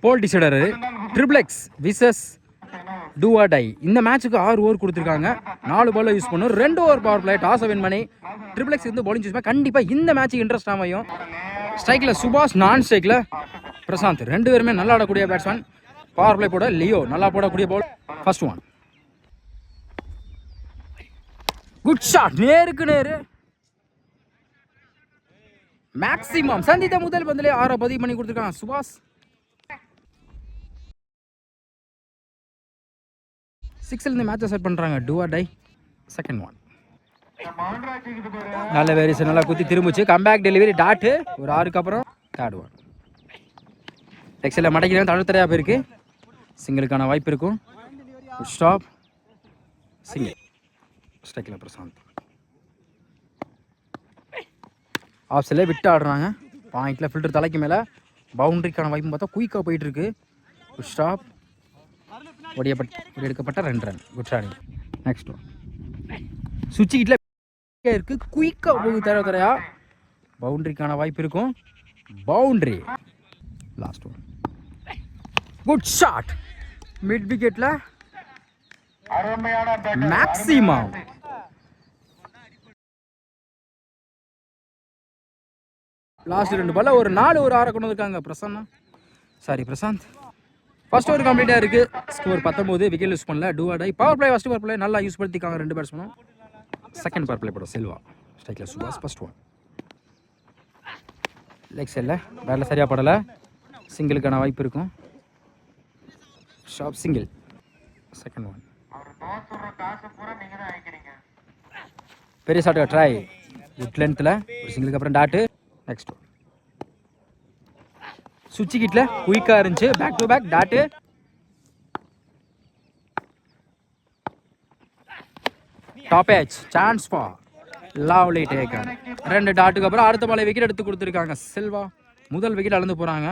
போல் decider triple X versus two R tie. இந்த மேட்சுக்கு 6 over கொடுத்துருக்காங்க. 4 பால் யூஸ் பண்ணும். 2 over power play toss win பண்ணி ட்ரிபிள் எக்ஸ் வந்து பவுலிங் சூஸ் பண்ணி கண்டிப்பாக இந்த மேட்சுக்கு இன்ட்ரெஸ்ட் அமையும். ஸ்ட்ரைக்கில் சுபாஷ், நான் ஸ்ட்ரைக்கில் பிரசாந்த். 2 பேருமே நல்லா ஆடக்கூடிய பேட்ஸ்மேன். பவர் பிளே போட லியோ நல்லா போடக்கூடிய பால். ஃபர்ஸ்ட் ஒன் குட் ஷாட், நேருக்கு நேரு மேக்ஸிமம். சந்தித்த முதல் பந்திலே 6 பதிவு பண்ணி கொடுத்துருக்காங்க சுபாஷ். 6 இந்த மேட்சை செட் பண்ணுறாங்க. Two R tie. Second one நல்ல வேரியேஷன், நல்லா குத்தி திரும்பிச்சு. Comeback delivery tattoo. ஒரு 6க்கு அப்புறம் தேர்ட் ஒன் எக்ஸலில் மடக்கிறேன். தழுத்தரையாக போயிருக்கு. சிங்கிளுக்கான வாய்ப்பு இருக்கும். Stop single. ஸ்ட்ரைக்கில் பிரசாந்த். ஆஃப் சைடில் விட்டு ஆடுறாங்க. பாயிண்டில் ஃபில்டர் தலைக்கு மேலே. பவுண்டரிக்கான வாய்ப்பு பார்த்தா குயிக்காக போயிட்டுருக்கு. ஸ்டாப். எடுக்கப்பட்ட 2 run. Good shot. Next one சுவிட்ச் கிட்ட இருக்கு. குயிக்காக போகுது தரையா. பவுண்டரிக்கான வாய்ப்பு இருக்கும். Boundary. Last one good shot. Mid விக்கெட்டில் மேக்ஸிமம். லாஸ்ட் 2 பால்ல ஒரு 4 ஒரு 6 கொண்டு வந்திருக்காங்க பிரசாந்த். ஃபர்ஸ்ட் ஓவர் கம்ப்ளீட்டாக இருக்கு. ஸ்கோர் 19. விக்கெட் யூஸ் பண்ணல. Two R tie. Power play first power play நல்லா யூஸ் படுத்திக்காங்க 2 பேட்ஸ்மேனும். செகண்ட் பவர் பிளே போட செல்வா. ஸ்ட்ரைக்கில் சுபாஷ். ஃபர்ஸ்ட் ஒன் லெக் சைடில் பேட்டில் சரியாக படலை. சிங்கிளுக்கான வாய்ப்பு இருக்கும். Shop single. செகண்ட் ஒன் பெரிய ஷாட்டுக்கு ட்ரை. குட் லென்த்தில் ஒரு சிங்கிளுக்கு அப்புறம் டாட்டு. நெக்ஸ்ட் ஒன் சுவிட்ச் கிட்டில் குயிக்காக இருந்துச்சு. Back to back dot. Top edge chance for lovely taken. 2 டாட்டுக்கு அப்புறம் அடுத்த பாலை விக்கெட் எடுத்து கொடுத்துருக்காங்க செல்வா. முதல் விக்கெட் அளந்து போகிறாங்க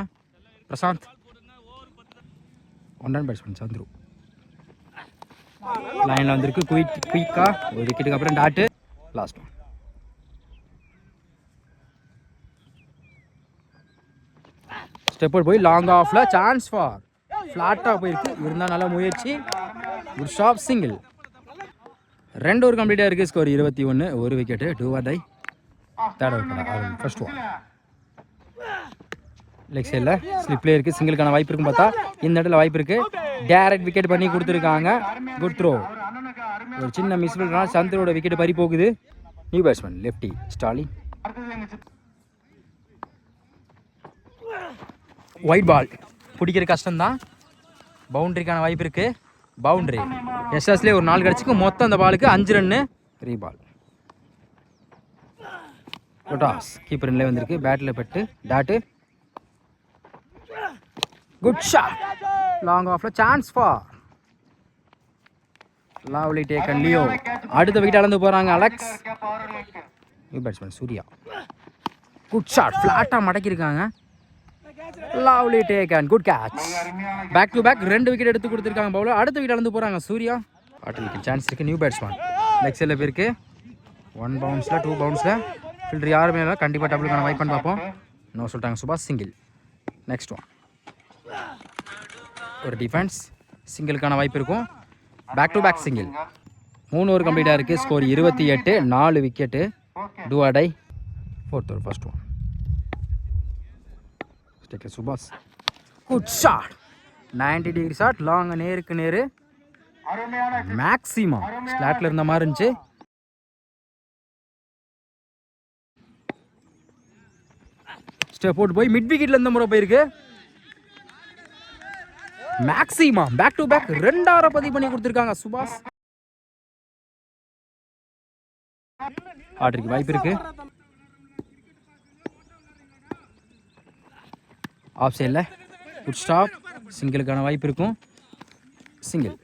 பிரசாந்த். 1 run batsman Chandru. லைனில் வந்திருக்கு. குயிக்காக ஒரு விக்கெட்டுக்கு அப்புறம் டாட்டு. லாஸ்ட் ஒன் ஸ்டெப் போய் லாங் ஆஃப்ல சான்ஸ் ஃபார். ஃப்ளாட்டாக போயிருக்கு. இருந்தால் நல்ல முயற்சி. Good shop single. 2 ஓவர் கம்ப்ளீட்டாக இருக்குது. ஸ்கோர் 21. ஒரு wicket. Two R tie. Third over first one leg சைடில் ஸ்லிப்லேயே இருக்குது. சிங்கிளுக்கான வாய்ப்பு இருக்குன்னு பார்த்தா இந்த இடத்துல வாய்ப்பு இருக்குது. டேரக்ட் விக்கெட் பண்ணி கொடுத்துருக்காங்க. Good throw. ஒரு சின்ன மிஸ் பண்ணுறா. சந்திரோட விக்கெட் பறி போகுது. New batsman lefty Stalin. Wide ball பிடிக்கிற கஷ்டம்தான். பவுண்டரிக்கான வாய்ப்பு இருக்கு. பவுண்டரி. எஸ்எஸ்லேயே ஒரு 4 கிடச்சிக்கு. மொத்தம் அந்த பாலுக்கு 5 ரன்னு. ரீபால். டாஸ் கீப்பர் நிலை வந்திருக்கு. பேட்டில் பட்டு டாட்டு. Good shot. லாங் ஆஃப்ல chance for lovely taken Leo. அடுத்த விக்கெட் அளந்து போறாங்க Alex. New batsman Surya. Good shot. ஃபிளாட்டாக மடக்கியிருக்காங்க. Lovely taken. Good catch. Back to back 2 wicket எடுத்து கொடுத்துருக்காங்க பவுலர். அடுத்த விக்கெட் அளந்து போறாங்க சூர்யா. ஆட்டலுக்கு சான்ஸ் இருக்கு. நியூ பேட்ஸ்மேன் லெக் சைடில் போயிருக்கு. 1 பவுன்ஸில் 2 பவுன்ஸில் ஃபில்டர் யாருமே இல்லை. கண்டிப்பாக டபுளுக்கான வாய்ப்பு பண்ணி பார்ப்போம். நோ சொல்லிட்டாங்க சுபாஷ். சிங்கிள். நெக்ஸ்ட் ஒன் ஒரு டிஃபென்ஸ். சிங்கிளுக்கான வாய்ப்பு இருக்கும். Back to back single. 3 over கம்ப்ளீட்டாக இருக்குது. Score 28. 4 wicket. Two R tie. Fourth over first one ஸ்ட்ரைக்கில் Subash. Good shot. 90 degree shot. Long நேருக்கு நேரு. மேக்ஸிமம் ஸ்லாட்ல இருந்த மாதிரி இருந்துச்சு. ஸ்டெப் போட்டு போய் மிட் விக்கெட்ல இருந்த முறை போயிருக்கு. மேக்ஸிமம் பேக் டு பேக் 2 பதிவு பண்ணி கொடுத்துருக்காங்க சுபாஷ். ஆர்டருக்கு வாய்ப்பு இருக்கு. ஆஃப் சைடில் குட் ஸ்டாப். சிங்கிளுக்கான வாய்ப்பு இருக்கும். Single.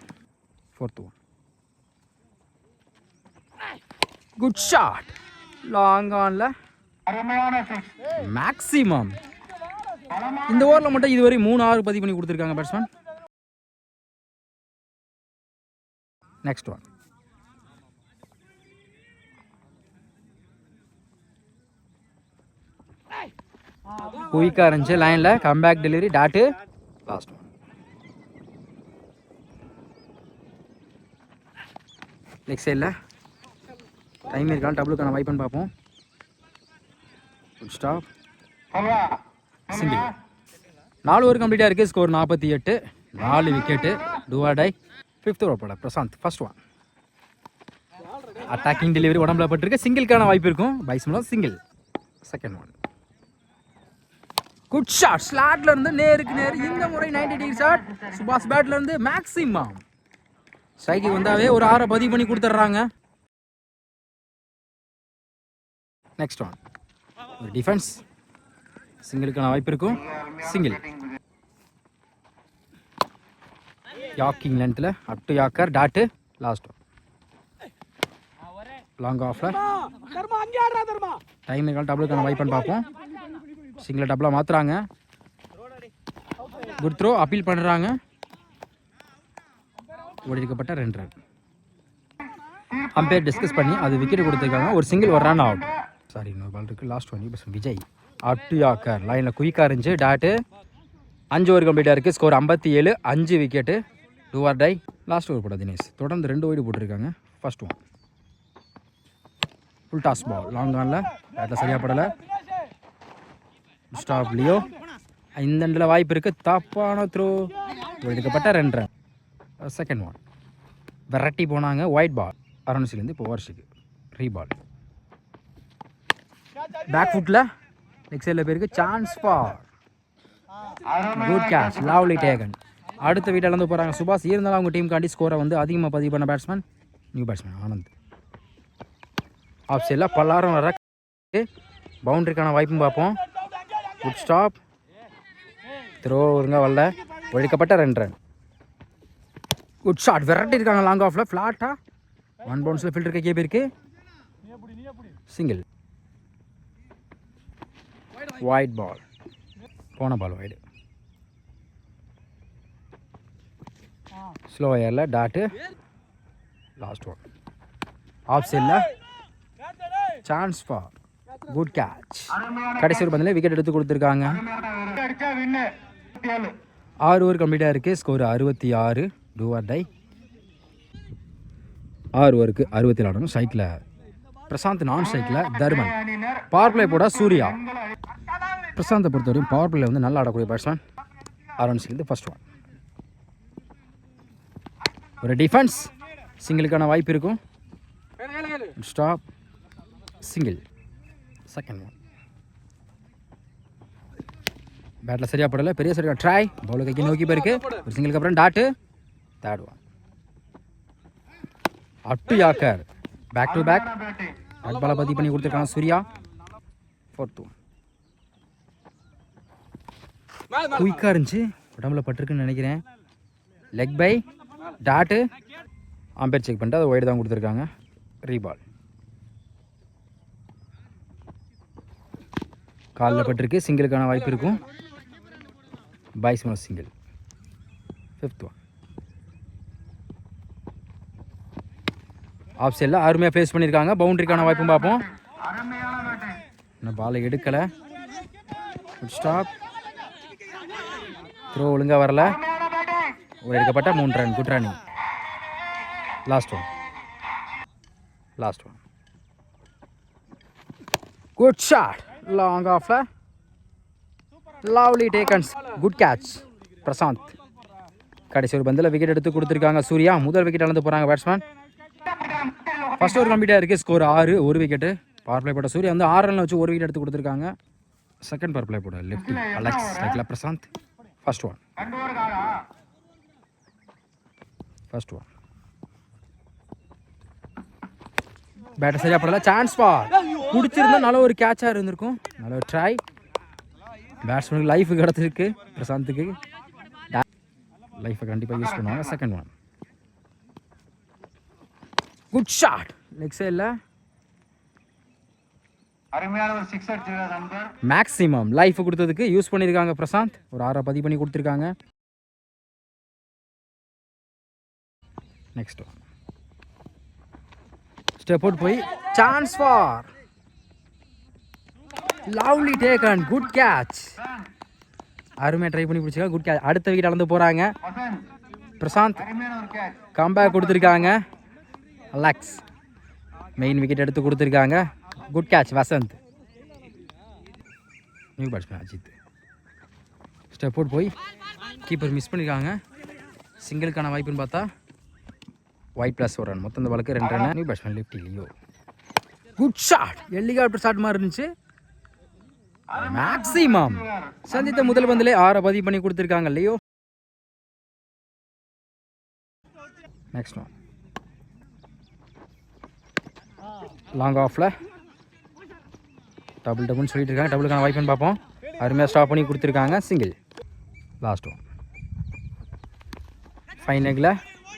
Fourth one good shot. Long ஆன்ல மேக்ஸிமம். இந்த ஓவரில் மட்டும் இதுவரை 3 பதிவு பண்ணி கொடுத்துருக்காங்க பேட்ஸ்மேன். நெக்ஸ்ட் ஒன் குயிக்காக இருந்துச்சு லைனில். Comeback delivery dot. Last one. Leg சைடில் டைம் இருக்கான்னு டபுளுக்கான வைப்பன்னு பார்ப்போம். Good stop. சிங்கிள். 4 ஓவர் கம்ப்ளீட்டாக இருக்குது. Score 48. 4 wicket. Two R die. 5th over போட Prashanth. First one. Attacking delivery உடம்புல பட்டிருக்கு. சிங்கிள்கான வாய்ப்பு இருக்கும். பைஸ் மூலம் single. Second one. Good shot. ஸ்லாட்ல இருந்து நேருக்கு நேர். இந்த முறை 90 டிகிரி ஷாட். சுபாஷ் பேட்ல இருந்து மேக்ஸிமம் ஸ்ட்ரைக்கு வந்தாவே ஒரு 6 பதிவு பண்ணி கொடுத்துட்றாங்க. Next one. ஒரு டிஃபென்ஸ். சிங்கிளுக்கான வாய்ப்பு இருக்கும். சிங்கிள். யாக்கிங் லென்த்தில் up to yorker dot. Last one. Long ஆஃப்ல டைம் இருக்கால் டபுளுக்கான வாய்ப்புன்னு பார்ப்போம். சிங்கிளை டபுளாக மாற்றுறாங்க. Good throw. அப்பீல் பண்ணுறாங்க. ஓடிருக்கப்பட்ட 2 ரன். அம்பையர் டிஸ்கஸ் பண்ணி அது விக்கெட் கொடுத்துருக்காங்க. ஒரு சிங்கிள் ஒரு ரன் அவுட். சாரி இன்னொரு பால் இருக்குது. Last 20%. Vijay up to yorker லைனில் குயிக்காக இருந்துச்சு. டாட்டு. 5 ஓவர் கம்ப்ளீட்டாக இருக்குது. Score 57. 5 wicket. Two R tie. Last over போட தினேஷ். தொடர்ந்து 2 வைடு போட்டிருக்காங்க. First one. Full toss ball. Long ஆனில் பேட்டில் சரியாக படலை. Stop Leo. இந்த எண்டில் வாய்ப்பு இருக்குது. தப்பான த்ரோ. எடுக்கப்பட்ட 2 ரன். Second one. வெரைட்டி போனாங்க. Wide ball. அரௌண்ட்ஸ்லேருந்து இப்போ ஓவர்ஸுக்கு ரீபால். பேக் ஃபுட்டில் லெக் சைடில் போயிருக்கு. Chance for good catch. Lovely டேகன். அடுத்த வீட்டில் இருந்து போகிறாங்க சுபாஷ். இருந்தாலும் அவங்க டீமுக்காண்டி ஸ்கோரை வந்து அதிகமாக பதிவு பண்ண batsman new batsman Anand. Off சைடில் பல்லாரம் வர பவுண்டரிக்கான வாய்ப்பும் பார்ப்போம். Good stop. த்ரோ ஒருங்க வரல. ஒழிக்கப்பட்ட 2 ரன். Good shot. வெரைட்டி இருக்காங்க லாங் ஆஃபில். ஃப்ளாட்டாக 1 பவுன்ஸில் ஃபில்டர் கைக்கே போயிருக்கு. சிங்கிள். Wide ball. போன பால் வைடு. ஸ்லோ ஏரில் டாட்டு. Last one. ஆஃப் சைடில் சான்ஸ் ஃபார் குட் கேட்ச். கடைசி ஒரு பந்தில் விக்கெட் எடுத்து கொடுத்துருக்காங்க. 6 ஓவர் கம்ப்ளீட்டாக இருக்குது. ஸ்கோர் 66. Two or die. 6 ஓவருக்கு 64 ஆடணும். ஸ்ட்ரைக்கில் பிரசாந்த். நான் ஸ்ட்ரைக்கில் தர்மன். பவர் பிளே போட சூர்யா. பிரசாந்தை பொறுத்தவரையும் பவர் பிளே வந்து நல்லா ஆடக்கூடிய பேட்ஸ்மேன். அரௌண்ட்ஸ்லேருந்து ஃபர்ஸ்ட் ஒன். ஒரு டிஃபென்ஸ். சிங்கிளுக்கான வாய்ப்பு இருக்கும். ஸ்டாப். சிங்கிள். Second one. பேட்டில் சரியாக படலை. பெரிய சரியாக ட்ரை. பவுலர் கைக்கு நோக்கி போயிருக்கு. ஒரு சிங்கிளுக்கு அப்புறம் dot. Third one. Up to yorker. Back to back. Back பாலை பதிவு பண்ணி கொடுத்துருக்காங்க சூர்யா. Fourth one. குயிக்காக இருந்துச்சு. உடம்புல பட்டிருக்குன்னு நினைக்கிறேன். Leg bye dot. Umpire check பண்ணிட்டு அதை ஒய்டு தான் கொடுத்துருக்காங்க. ரீபால். காலில் பட்டிருக்கு. சிங்கிளுக்கான வாய்ப்பு இருக்கும். பைஸ் மூலம் சிங்கிள். 5th one. ஆஃப் சைடில் அருமையாக ஃபேஸ் பண்ணியிருக்காங்க. பவுண்டரிக்கான வாய்ப்பும் பார்ப்போம். இன்னும் பாலை எடுக்கலை. ஸ்டாப். த்ரோ ஒழுங்காக வரல. ஒரு எடுக்கப்பட்ட 3 run. Good running. Last one. Last one. Good shot. Long ஆஃப்ல லவ்லி டேக்கன்ஸ். Good catch. பிரசாந்த். கடைசி ஒரு பந்தில் விக்கெட் எடுத்து கொடுத்துருக்காங்க சூர்யா. முதல் விக்கெட் இழந்து போகிறாங்க பேட்ஸ்மேன். ஃபர்ஸ்ட் ஓவர் கம்ப்ளீட்டாக இருக்குது. ஸ்கோர் 6. ஒரு விக்கெட்டு. பவர் பிளே போட சூர்யா வந்து 6 ரன் வச்சு ஒரு விக்கெட் எடுத்து கொடுத்துருக்காங்க. செகண்ட் பவர் பிளே போட லெஃப்டி அலெக்ஸ். ஸ்ட்ரைக்கில் Prashanth. First one. First one. Batter சரியாக படல. Chance for. பிடிச்சிருந்தா நல்ல ஒரு கேட்சாக இருந்திருக்கும். நல்ல ஒரு ட்ரை. பேட்ஸ்மேனுக்கு லைஃப் கிடச்சிருக்கு. பிரசாந்துக்கு லைஃப்பை கண்டிப்பாக யூஸ் பண்ணுவாங்க. Second one. Good shot. Leg சைடில் மேக்ஸிமம் லைஃப் கொடுத்ததுக்கு யூஸ் பண்ணியிருக்காங்க பிரசாந்த். ஒரு 6 பதிவு பண்ணி கொடுத்துருக்காங்க. Next one. ஸ்டெப் அவுட் போய் chance for lovely taken, good catch. அருமையாக ட்ரை பண்ணி பிடிச்சிருக்காங்க, குட் கேட்ச். அடுத்த விக்கெட் அளந்து போகிறாங்க பிரசாந்த். கம்பேக் கொடுத்துருக்காங்க அலெக்ஸ். மெயின் விக்கெட் எடுத்து கொடுத்துருக்காங்க, good catch Vasanth. New batsman Ajith step out போய் கீப்பர் மிஸ் பண்ணியிருக்காங்க. சிங்கிளுக்கான வாய்ப்புன்னு பார்த்தா ஒயிட் ப்ளஸ் ஒரு ரன். மொத்தம் இந்த பாலுக்கு 2 run. New batsman lefty Leo, good shot. Helicopter shot மாதிரி இருந்துச்சு. மேக்ஸிமம் சந்தித்த முதல் பந்திலே 6 பதிவு பண்ணி கொடுத்துருக்காங்க லியோ. நெக்ஸ்ட் ஒன் லாங் ஆஃப்ல டபுள்னு சொல்லிட்டு இருக்காங்க. டபுளுக்கான வாய்ப்புன்னு பார்ப்போம். அருமையாக ஸ்டாப் பண்ணி கொடுத்துருக்காங்க, சிங்கிள். லாஸ்ட் ஒன் ஃபைன் லெக்கில்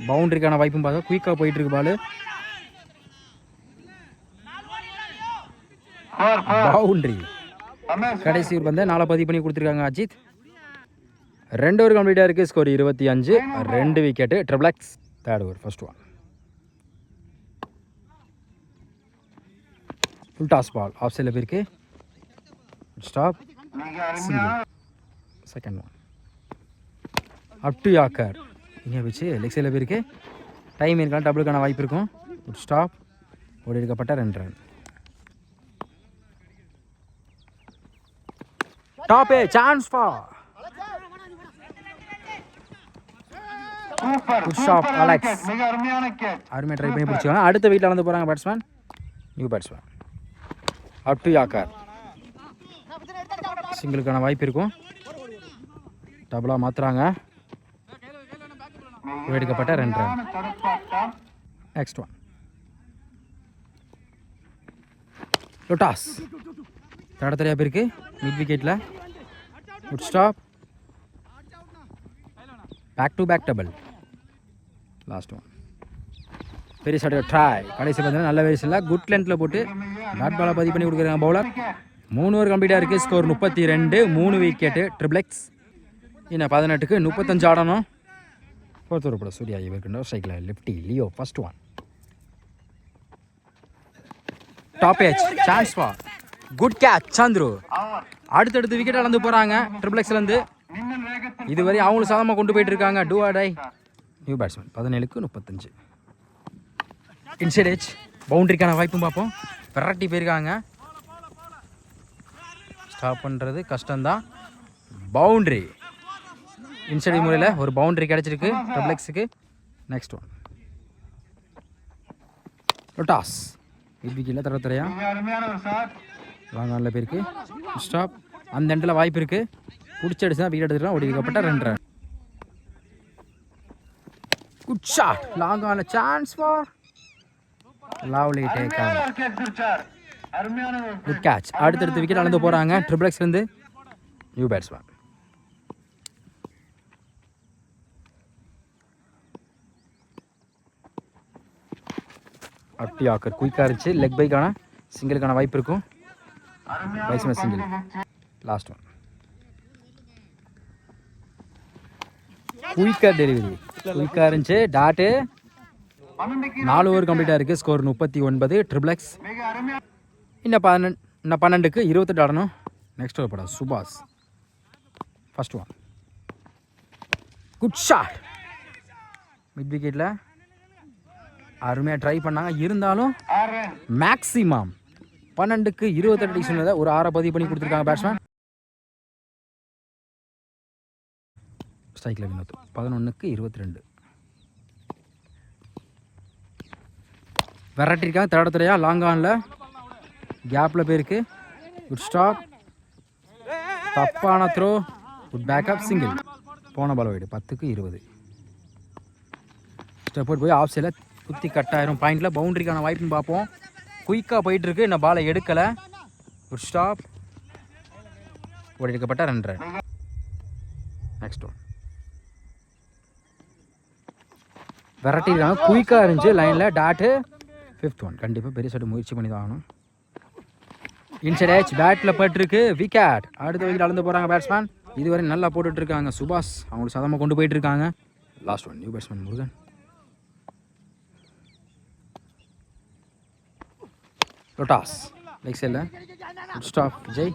பவுண்டரிக்கான வாய்ப்பும் பார்த்தா குயிக்காக போயிட்டுருக்கு பால். பவுண்டரி. கடைசி ஒரு பந்தை 4 பதிவு பண்ணி கொடுத்துருக்காங்க அஜித். 2 ஓவர் கம்ப்ளீட்டாக இருக்குது. Score 25. 2 wicket. Triple X. Third over first one full toss ball off சைடில் போயிருக்கு. Stop, second one up to yorker. இங்கே வச்சு லெக் சைடில் போயிருக்கு. டைம் இருக்கலாம், டபுளுக்கான வாய்ப்பு இருக்கும். Good stop. ஓடி எடுக்கப்பட்ட 2 run. Top a chance for good shot Alex. அருமையாக ட்ரை பண்ணி பிடிச்சிருக்காங்க. அடுத்த வீட்டில் வந்து போகிறாங்க batsman, new batsman up to yorker. சிங்கிளுக்கான வாய்ப்பு இருக்கும். டபுளாக மாற்றுறாங்க. எடுக்கப்பட்ட 2 ரன். நெக்ஸ்ட் ஒன் லொட்டாஸ். தடத்தரையாக போயிருக்கு மிட் விக்கெட்டில். Good stop. Back to back double. Last one பெரிய ஷாட் ட்ரை. கடைசி பார்த்தீங்கன்னா நல்ல வயசில் குட் லென்த்தில் போட்டு டாட் பாலை பதிவு பண்ணி கொடுக்குறாங்க பவுலர். 3 ஓவர் கம்ப்ளீட்டாக இருக்குது. ஸ்கோர் 32. 3 விக்கெட்டு. Triple X. இன்னும் 18க்கு 35 ஆடணும். ஃபோர்த் ஓவர் போட சூர்யா இவருக்குன்ற ஸ்ட்ரைக்கில் lefty Leo. First one tap edge chance for good catch Chandru. அடுத்தடுத்து விக்கெட் அளந்து போகிறாங்க ட்ரிபிள் எக்ஸ்லேருந்து. இதுவரை அவங்களும் சாதமாக கொண்டு போயிட்டு இருக்காங்க. Do R die. New batsman 17க்கு 35. இன்சைட் ஏஜ் பவுண்டரிக்கான வாய்ப்பும் பார்ப்போம். விரட்டி போயிருக்காங்க. ஸ்டாப் பண்ணுறது கஷ்டம்தான். பவுண்டரி. இன்சைட் முறையில் ஒரு பவுண்டரி கிடச்சிருக்கு ட்ரிபிள் எக்ஸுக்கு. நெக்ஸ்ட் ஒன் லொட்டாஸ். விக்கெட்டில் தரத்துறையா லாங் ஆனில் போயிருக்கு. ஸ்டாப். அந்த எண்டில் வாய்ப்பு இருக்குது. பிடிச்சி அடிச்சு தான் விக்கெட் எடுத்துக்கலாம். ஒடிக்கப்பட்ட 2 ரன். Good shot. லாங் ஆனில் chance for lovely taken. Good catch. அடுத்தடுத்து விக்கெட் அளந்து போகிறாங்க ட்ரிபிள் எக்ஸ்லேருந்து நியூ பேட்ஸ்மேன். அட்டி ஆக்கர் குயிக்காக இருந்துச்சு. லெக் பைக்கான சிங்கிளுக்கான வாய்ப்பு இருக்கும். Batsman single. லாஸ்ட் ஒன் குயிக்காக டெலிவரி. குயிக்காக இருந்துச்சு. டாட்டு. 4 ஓவர் கம்ப்ளீட்டாக இருக்குது. ஸ்கோர் 39. Triple X. இன்னும் 12க்கு 28 ஆடணும். நெக்ஸ்ட் ஓவர் படம் சுபாஷ். First one good shot. Mid விக்கெட்டில் அருமையாக ட்ரை பண்ணாங்க. இருந்தாலும் மேக்ஸிமம் 12க்கு 28 சொன்னதை ஒரு 6 பதிவு பண்ணி கொடுத்துருக்காங்க பேட்ஸ்மேன். ஸ்ட்ரைக்கில் வினோத் 11க்கு 22. விரட்டிருக்காங்க தடத்துறையா லாங் ஆனில். கேப்பில் போயிருக்கு. Good stop. தப்பான த்ரோ. Good backup single. போன பால் வைடு 10க்கு 20. ஸ்டெப் அவுட் போய் ஆஃப் சைடில் குத்தி கட்டாயிரும் பாயிண்டில். பவுண்டரிக்கான வாய்ப்புன்னு பார்ப்போம். குயிக்காக போயிட்டுருக்கு. இன்னும் பாலை எடுக்கலை. Good stop. ஓடி எடுக்கப்பட்ட 2 ரன். Next one விரட்டிருக்காங்க. குயிக்காக இருந்துச்சு லைனில். டாட்டு. 5th ஒன் கண்டிப்பாக பெரிய சட்டு முயற்சி பண்ணி தான் ஆகணும். இன்சைட் ஏஜ் பேட்டில் பட்டிருக்கு. விக்கெட். அடுத்த விக்கெட் அளந்து போகிறாங்க பேட்ஸ்மேன். இதுவரை நல்லா போட்டுட்டு இருக்காங்க சுபாஷ். அவங்களுக்கு சதமாக கொண்டு போயிட்டு இருக்காங்க. Last one new batsman Murugan. லொட்டாஸ். லெக் சைடில் good stop Vijay,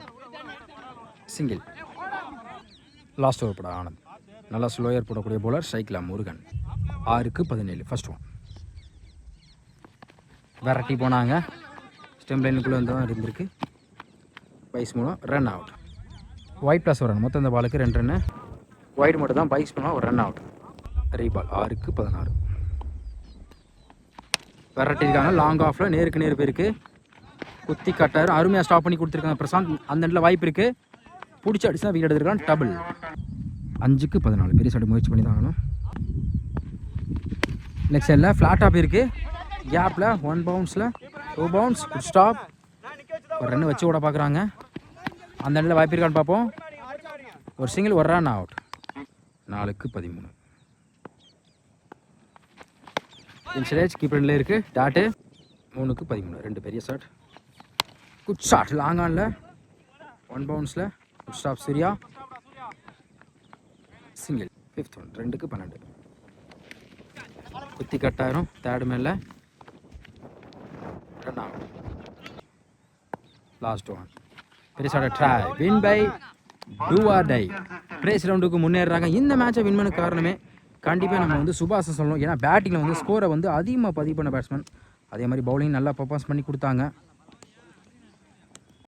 single. Last over போட ஆனந்த். நல்லா ஸ்லோயர் போடக்கூடிய போலர் ஸ்ட்ரைக்கில் முருகன். 6-17 first one. விரட்டி போனாங்க, ஸ்டெம் லைனுக்குள்ளே வந்து தான் இருந்திருக்கு. பைஸ் மூலம் ரன் அவுட். ஒயிட் ப்ளஸ் ஒரு ரன். மொத்தம் இந்த பாலுக்கு 2 ரன்னு. ஒயிட் மட்டும் தான் பைஸ் மூலம் ஒரு ரன் அவுட். ரீபால் 6-16. விரட்டிருக்காங்க லாங் ஆஃபில், நேருக்கு நேர் போயிருக்கு. குத்தி கட்டாரு, அருமையாக ஸ்டாப் பண்ணி கொடுத்துருக்காங்க பிரசாந்த். அந்த இடத்துல வாய்ப்பு இருக்குது, பிடிச்சி அடிச்சா விக்கெட் எடுத்துருக்கான். டபுள். 5-14. பெரிய சைடு முயற்சி பண்ணி தான் ஆகணும். லெக் சைடில் ஃப்ளாட்டாக போயிருக்கு, கேப்பில் 1 பவுன்ஸில் 2 பவுன்ஸ். Good stop. ஒரு ரன் வச்சு விட பார்க்குறாங்க. அந்த இடத்துல வாய்ப்பு இருக்கான்னு பார்ப்போம். ஒரு சிங்கிள், ஒரு ரன் அவுட். 4-13. இன்சரேஜ் கீப்பர்ல இருக்குது. டாட்டு 3-13. 2 பெரிய ஷாட். குட் ஷாட் லாங் ஆனில் 1 பவுன்ஸில். Good stop Surya, single. 5th one. 2-12. குத்தி கட்டாயிரும் தேர்டு மேலே, ரன் அவுட். Last one. பெரிய shot try. Win by do R die. பிரேஸ் ரவுண்டுக்கு முன்னேறாங்க. இந்த மேட்சை வின் பண்ண காரணமே கண்டிப்பாக நம்ம வந்து சுபாஷை சொல்லணும். ஏன்னா பேட்டிங்கில் வந்து ஸ்கோரை வந்து அதிகமாக பதிவு பண்ண பேட்ஸ்மேன். அதே மாதிரி பவுலிங் நல்லா பர்ஃபார்மன்ஸ் பண்ணி கொடுத்தாங்க.